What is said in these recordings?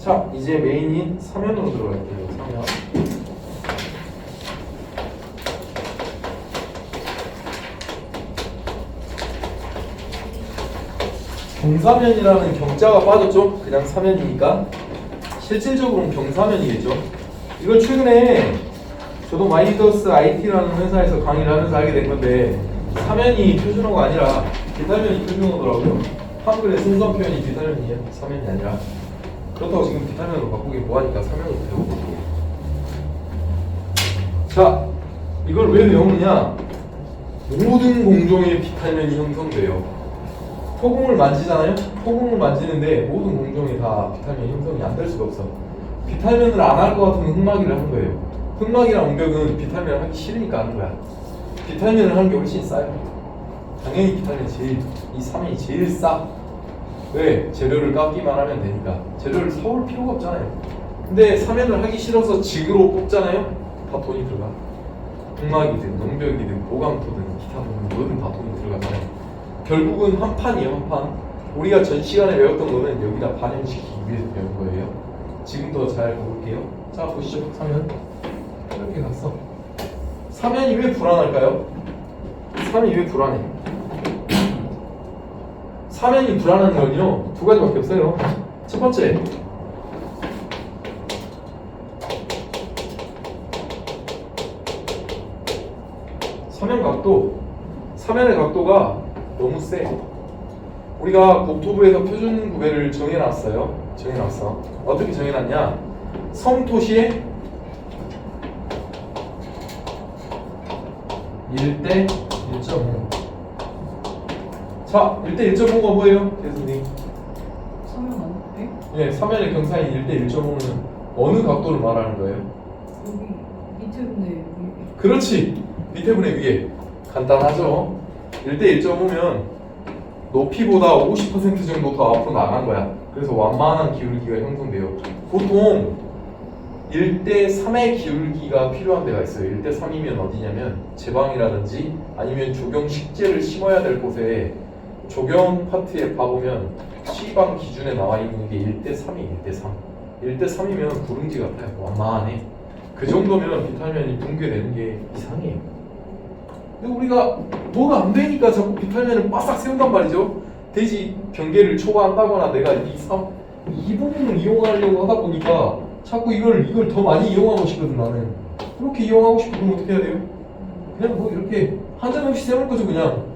자, 이제 메인인 사면으로 들어갈게요. 사면. 경사면이라는 경자가 빠졌죠? 그냥 사면이니까. 실질적으로는 경사면이겠죠? 이걸 최근에 저도 마이더스 IT라는 회사에서 강의를 하면서 알게 된 건데, 사면이 표준어가 아니라 비탈면이 표준어더라고요. 한글의 순서 표현이 비탈면이에요. 사면이 아니라. 그렇다고 지금 비탈면으로 바꾸기 뭐하니까 사면으로 배워볼게요. 자, 이걸 왜 외우느냐? 모든 공정의 비탈면이 형성돼요. 토공을 만지잖아요? 토공을 만지는데 모든 공정이 다 비탈면 형성이 안 될 수가 없어. 비탈면을 안 할 것 같으면 흑막이를 하는 거예요. 흑막이랑 온벽은 비탈면을 하기 싫으니까 하는 거야. 비탈면을 하는 게 훨씬 싸요. 당연히 비탈면이 이 3면이 제일 싸. 왜? 재료를 깎기만 하면 되니까. 재료를 사올 필요가 없잖아요. 근데 3면을 하기 싫어서 직으로 뽑잖아요? 다 돈이 들어가. 흑막이든 농벽이든 보강토든 기타 뭐든 다 돈이 들어가잖아요. 결국은 한 판이에요, 한 판. 우리가 전 시간에 외웠던 거는 여기다 반영시키기 위해서 배운 거예요. 지금도 잘 볼게요. 자, 보시죠. 3면. 이렇게 갔어. 3면이 왜 불안할까요? 3면이 왜 불안해? 3면이 불안한 건요, 두 가지밖에 없어요. 첫 번째, 사면의 각도가 너무 세. 우리가 국토부에서 표준 구배를 정해놨어요. 정해놨어. 어떻게 정해놨냐? 성토시에 1대 1.5. 자, 1대 1.5가 뭐예요? 교수님. 서면 어때? 예, 사면의 경사인 1대 1.5는 어느 각도를 말하는 거예요? 여기 밑에 분의 위에. 그렇지. 밑에 분의 위에. 간단하죠? 1대 1.5면 높이보다 50% 정도 더 앞으로 나간 거야. 그래서 완만한 기울기가 형성돼요. 보통 1대 3의 기울기가 필요한 데가 있어요. 1대 3이면 어디냐면 제방이라든지 아니면 조경 식재를 심어야 될 곳에 조경 파트에 봐보면 시방 기준에 나와 있는 게 1대 3이 1대 3. 1대 3이면 구릉지 같아요. 완만해. 그 정도면 비탈면이 붕괴되는 게 이상해요. 근데 우리가 뭐가 안 되니까 자꾸 비탈면을 바싹 세운단 말이죠. 대지 경계를 초과한다거나 내가 이 부분을 이용하려고 하다 보니까 자꾸 이걸 더 많이 이용하고 싶거든. 나는 그렇게 이용하고 싶으면 어떻게 해야 돼요? 그냥 뭐 이렇게 한 점 없이 세울 거죠. 그냥.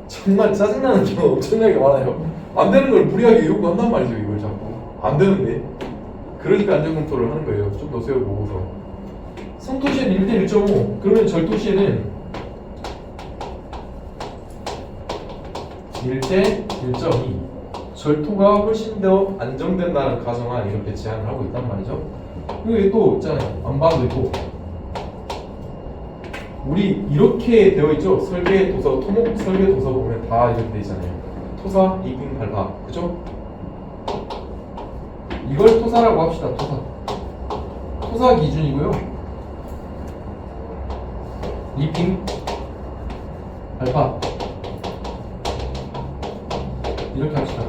정말 짜증나는 경우 엄청나게 많아요. 안 되는 걸 무리하게 요구한단 말이죠. 이걸 자꾸 안 되는데. 그러니까 안전검토를 하는 거예요. 좀 더 세워보고서. 성토시에는 1대 1.5. 그러면 절토시에는 1대 1.2. 절토가 훨씬 더 안정된다는 가정하에 이렇게 제안을 하고 있단 말이죠. 여기 또 있잖아요. 안반도 있고. 우리 이렇게 되어 있죠. 설계 도서, 토목 설계 도서 보면 다 이렇게 돼 있잖아요. 토사, 이빙, 발파. 그죠? 이걸 토사라고 합시다. 토사. 토사 기준이고요. 이빙, 발파. 이렇게 합시다.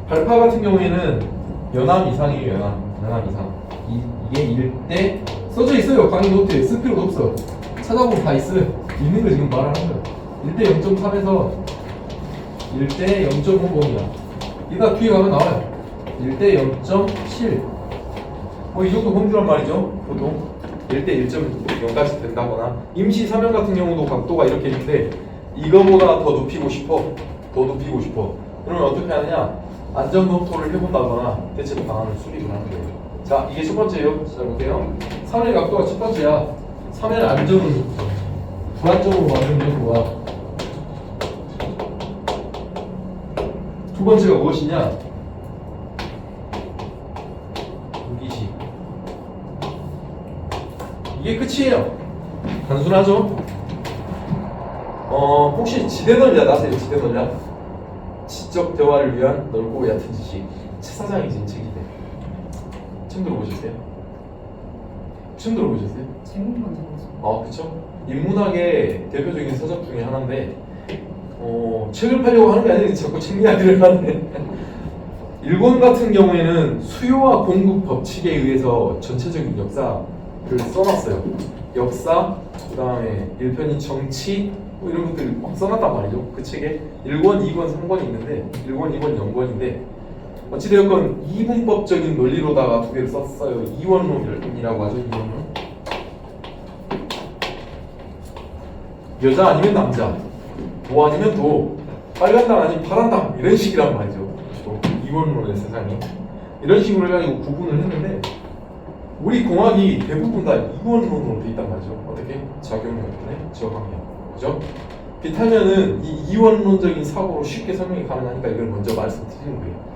발파 같은 경우에는 연암 이상이에요. 연암 이상. 이게 1대 써져 있어요. 강의 노트에 쓸 필요도 없어. 찾아보면 다 있어요. 있는 거 지금 말하는 거예요. 1대 0.3에서 1대 0.50이야. 이따 뒤에 가면 나와요. 1대 0.7. 뭐 이 정도 범주란 말이죠. 보통 1대 1.0까지 된다거나. 임시 사면 같은 경우도 각도가 이렇게 있는데 이거보다 더 높이고 싶어. 그러면 어떻게 하느냐? 안전검토를 해본다거나 대책 방안을 수립을 하는 거예요. 자, 이게 첫 번째예요. 자, 볼게요. 3의 각도가 첫 번째야. 3의 안전을 불안정으로 만드는 요소가. 두 번째가 무엇이냐? 무기식. 이게 끝이에요. 단순하죠? 혹시 지대 논리학 아세요? 지대 논리학? 지적 대화를 위한 넓고 얕은 지식. 최 사장이 지은 책인데. 처음 들어보셨어요? 제목만 들었어. 그쵸? 인문학의 대표적인 서적 중에 하나인데 책을 팔려고 하는 게 아니라 자꾸 책 이야기를 하네. 일권 같은 경우에는 수요와 공급 법칙에 의해서 전체적인 역사를 써놨어요. 역사, 그 다음에 1편이 정치, 뭐 이런 것들을 막 써놨단 말이죠. 그 책에 1권, 2권, 3권이 있는데 1권, 2권, 0권인데 어찌되었건 이분법적인 논리로다가 두 개를 썼어요. 이원론이라고 하죠. 이원론. 여자 아니면 남자, 도 아니면 도, 빨간당 아니면 파란당 이런 식이란 말이죠. 그렇죠? 이원론의 세상이 이런 식으로 해가지고 구분을 했는데 우리 공학이 대부분 다 이원론으로 돼 있단 말이죠. 어떻게? 작용력분의 저항력, 그죠? 비타면은 이 이원론적인 사고로 쉽게 설명이 가능하니까 이걸 먼저 말씀드리는 거예요.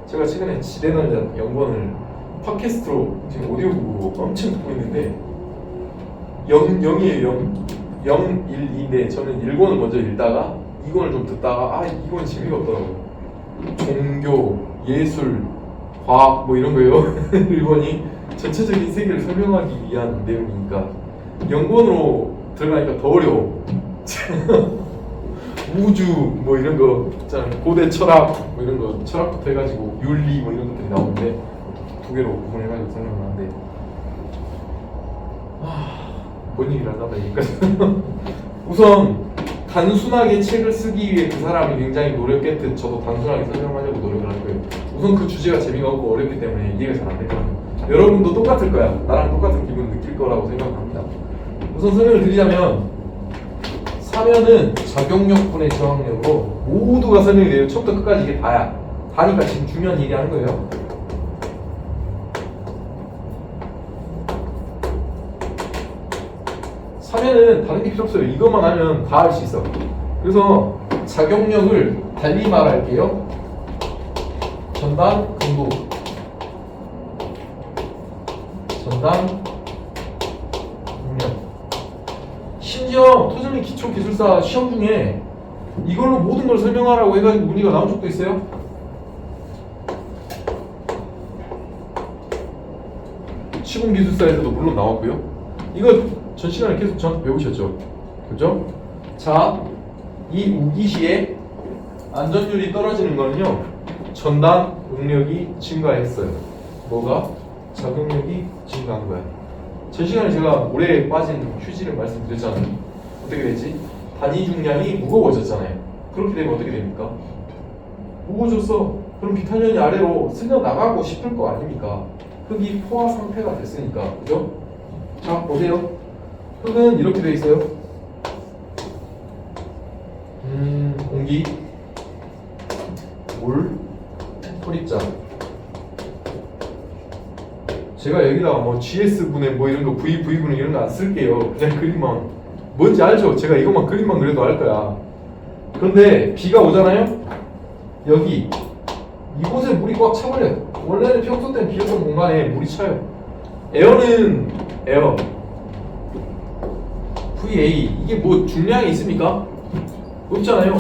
제가 최근에 지대널 연구원을 팟캐스트로 지금 오디오북으로 엄청 듣고 있는데 0이에요. 0, 1, 2인데 저는 1권을 먼저 읽다가 2권을 좀 듣다가 2권 재미가 없더라고요. 종교, 예술, 과학 뭐 이런 거예요. 1권이 전체적인 세계를 설명하기 위한 내용이니까 0권으로 들어가니까 더 어려워. 우주 뭐 이런 거 있잖아요. 고대 철학 뭐 이런 거 철학부터 해가지고 윤리 뭐 이런 것들이 나오는데 두 개로 구분해가지고 설명을 하는데 뭔 얘기를 하나 여기까지. 우선 단순하게 책을 쓰기 위해 그 사람이 굉장히 노력했듯 저도 단순하게 설명하려고 노력을 할 거예요. 우선 그 주제가 재미가 없고 어렵기 때문에 이해가 잘 안 되거든요. 여러분도 똑같을 거야. 나랑 똑같은 기분 느낄 거라고 생각합니다. 우선 설명을 드리자면 사면은 작용력분의 저항력으로 모두가 설명이 돼요. 처음부터 끝까지 이게 다야. 다니까 지금 중요한 얘기 하는 거예요. 사면은 다른 게 필요 없어요. 이것만 하면 다 할 수 있어. 그래서 작용력을 달리 말할게요. 전단, 강도. 전단, 능력. 심지어 토질리 기초기술사 시험 중에 이걸로 모든 걸 설명하라고 해가지고 문의가 나온 적도 있어요. 시공기술사에서도 물론 나왔고요. 이거 전 시간에 계속 배우셨죠? 그죠? 자, 이 우기시에 안전율이 떨어지는 거는요, 전단 응력이 증가했어요. 뭐가? 작용력이 증가한 거야. 전 시간에 제가 물에 빠진 휴지를 말씀드렸잖아요. 어떻게 됐지? 단위 중량이 무거워졌잖아요. 그렇게 되면 어떻게 됩니까? 무거워졌어. 그럼 비탄년이 아래로 쓸려 나가고 싶을 거 아닙니까? 흙이 포화 상태가 됐으니까. 그죠? 자, 보세요. 흙은 이렇게 돼 있어요. 공기, 물, 토립자. 제가 여기다가 뭐 GS분해 뭐 이런 거 VV분해 이런 거 안 쓸게요. 그냥 그림만. 뭔지 알죠? 제가 이것만 그림만 그려도 알 거야. 그런데 비가 오잖아요? 여기 이곳에 물이 꽉 차버려요. 원래는 평소 때는 비었던 공간에 물이 차요. 에어는 에어 VA 이게 뭐 중량이 있습니까? 없잖아요.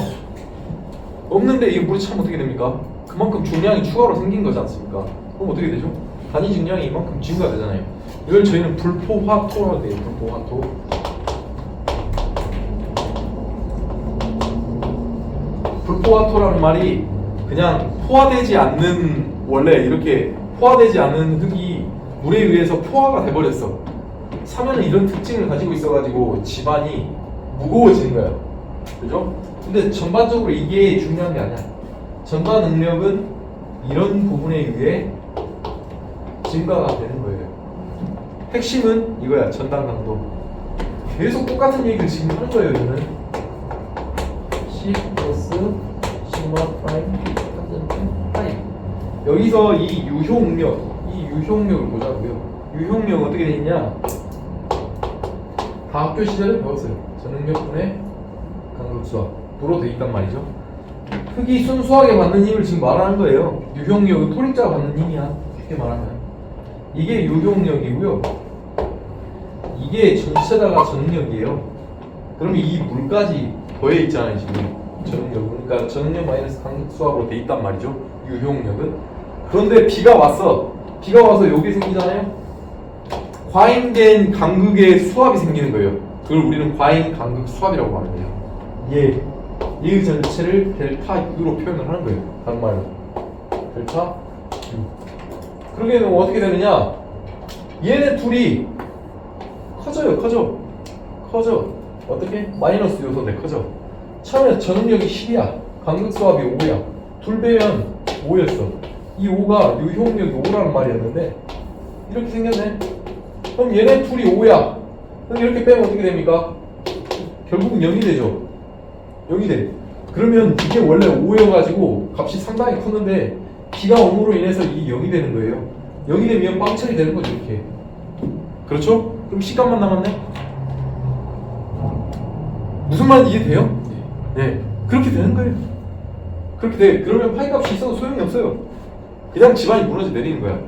없는데 이게 물이 차면 어떻게 됩니까? 그만큼 중량이 추가로 생긴 거지 않습니까? 그럼 어떻게 되죠? 단위 중량이 이만큼 증가되잖아요. 이걸 저희는 불포화토라고 해요. 불포화토. 불포화토라는 말이 그냥 포화되지 않는, 원래 이렇게 포화되지 않는 흙이 물에 의해서 포화가 돼버렸어. 사면은 이런 특징을 가지고 있어가지고 집안이 무거워지는 거야. 그죠? 근데 전반적으로 이게 중요한 게 아니야. 전반 응력은 이런 부분에 의해 증가가 되는 거예요. 핵심은 이거야. 전단 강도. 계속 똑같은 얘기를 지금 하는 거예요. 이거는 C 플러스 시그마 프라임 프라임. 여기서 이 유효응력, 이 유효응력을 보자고요. 유효응력 어떻게 돼 있냐? 다 학교 시절에 배웠어요. 전응력분의 강극수압으로 돼 있단 말이죠. 흙이 순수하게 받는 힘을 지금 말하는 거예요. 유효응력은 토립자가 받는 힘이야. 쉽게 말하면 이게 유효응력이고요. 이게 전체다가 전응력이에요. 그러면 이 물까지 더해 있잖아요. 지금 전응력은. 그러니까 전응력 마이너스 강극수압으로 돼 있단 말이죠. 유효응력은. 그런데 비가 왔어. 비가 와서 여기 생기잖아요. 과잉된 강극의 수압이 생기는 거예요. 그걸 우리는 과잉 강극 수압이라고 하는 거예요. 얘 전체를 델타 U로 표현을 하는 거예요. 다른 말로. 델타 U. 그러게 되면 어떻게 되느냐? 얘네 둘이 커져요. 커져. 어떻게? 마이너스 요소인데 커져. 처음에 전응력이 10이야. 간극수압이 5야. 둘 빼면 5였어. 이 5가 유효응력이 5라는 말이었는데 이렇게 생겼네. 그럼 얘네 둘이 5야. 그럼 이렇게 빼면 어떻게 됩니까? 결국은 0이 되죠. 0이 돼. 그러면 이게 원래 5여가지고 값이 상당히 크는데 기가 음으로 인해서 이게 0이 되는 거예요. 0이 되면 빵처리 되는 거죠. 이렇게. 그렇죠? 그럼 C값만 남았네? 무슨 말인지 이해돼요? 네. 그렇게 되는 거예요. 그렇게 돼. 그러면 파이 값이 있어도 소용이 없어요. 그냥 집안이 무너져 내리는 거야.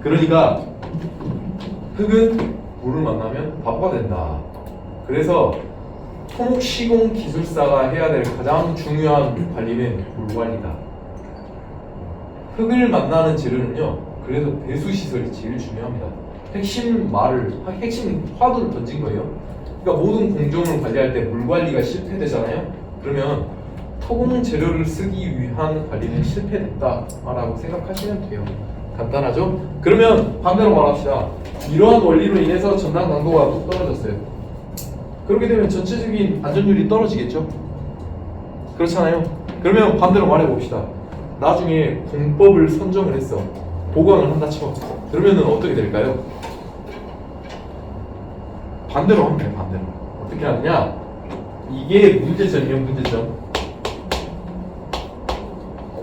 그러니까 흙은 물을 만나면 바보가 된다. 그래서 토목 시공 기술사가 해야 될 가장 중요한 관리는 물 관리다. 흙을 만나는 재료는요. 그래서 배수 시설이 제일 중요합니다. 핵심 화두를 던진 거예요. 그러니까 모든 공정을 관리할 때 물 관리가 실패되잖아요. 그러면 토공 재료를 쓰기 위한 관리는 실패됐다라고 생각하시면 돼요. 간단하죠? 그러면 반대로 말합시다. 이러한 원리로 인해서 전당 강도가 뚝 떨어졌어요. 그렇게 되면 전체적인 안전율이 떨어지겠죠? 그렇잖아요? 그러면 반대로 말해봅시다. 나중에 공법을 선정을 했어. 보강을 한다 쳐. 그러면은 어떻게 될까요? 반대로 하면 돼요. 반대로. 어떻게 하느냐? 이게 문제점이에요.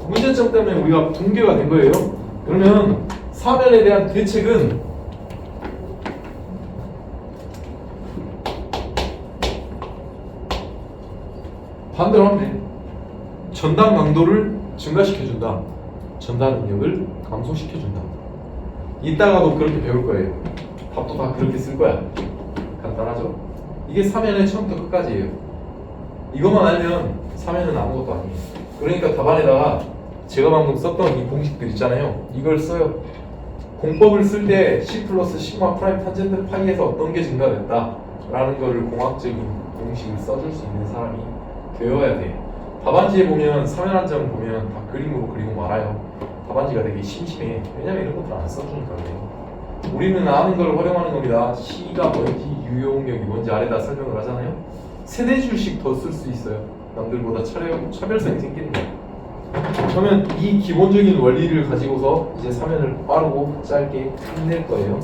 문제점 때문에 우리가 붕괴가 된 거예요. 그러면 사면에 대한 대책은 반대로 하면 돼. 전단 강도를 증가시켜준다. 전단 응력을 감소시켜준다. 이따가도 그렇게 배울 거예요. 답도 다 그렇게 쓸 거야. 간단하죠? 이게 사면의 처음부터 끝까지예요. 이것만 알면 사면은 아무것도 아니에요. 그러니까 답안에다가 제가 방금 썼던 이 공식들 있잖아요. 이걸 써요. 공법을 쓸 때 C 플러스 시그마 프라임 탄젠트 파이에서 어떤 게 증가됐다 라는 거를 공학적인 공식을 써줄 수 있는 사람이 되어야 돼. 답안지에 보면 사면 한 장 보면 다 그림으로 그리고 말아요. 답안지가 되게 심심해. 왜냐면 이런 것들 안 써주니까 그래요. 우리는 아는 걸 활용하는 겁니다. C가 뭔지 유효응력이 뭔지 아래다 설명을 하잖아요. 세네 줄씩 더 쓸 수 있어요. 남들보다 차별성이 생기는 거예요. 그러면 이 기본적인 원리를 가지고서 이제 사면을 빠르고 짧게 끝낼 거예요.